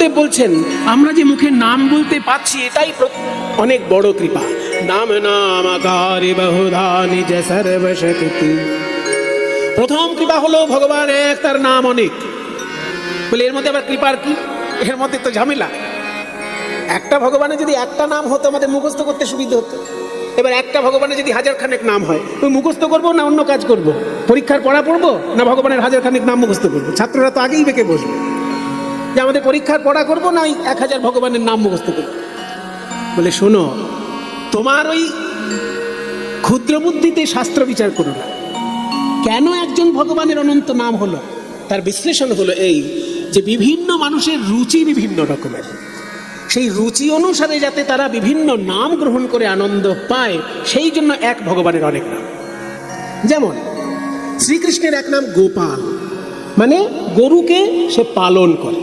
গুরুদেব বলছেন আমরা যে মুখে নাম বলতে পাচ্ছি এটাই অনেক বড় কৃপা। নাম নামাকারে বহুধা নিজ সর্বশক্তি। প্রথম কৃপা হলো ভগবান এক, তার নাম অনেক। বলে এর মধ্যে আবার কৃপার কি? এর মধ্যে তো ঝামেলা। একটা ভগবানের যদি একটা নাম হতো আমাদের মুখস্থ করতে সুবিধা হতো। এবার একটা ভগবানের যদি হাজারখানেক নাম হয়, তুই মুখস্থ করবো না অন্য কাজ করব? পরীক্ষার পড়া পড়বো না ভগবানের হাজারখানেক নাম মুখস্থ করবো? ছাত্ররা তো আগেই বেঁকে বসবে যে আমাদের পরীক্ষার পড়া করবো না 1000 ভগবানের নাম মুখস্থ করবো। বলে শোনো, তোমার ওই ক্ষুদ্র বুদ্ধিতে শাস্ত্র বিচার করো না। কেন একজন ভগবানের অনন্ত নাম হলো, তার বিশ্লেষণ হলো এই যে বিভিন্ন মানুষের রুচি বিভিন্ন রকমের, সেই রুচি অনুসারে যাতে তারা বিভিন্ন নাম গ্রহণ করে আনন্দ পায়, সেই জন্য এক ভগবানের অনেক নাম। যেমন শ্রীকৃষ্ণের এক নাম গোপাল, মানে গরুকে সে পালন করে।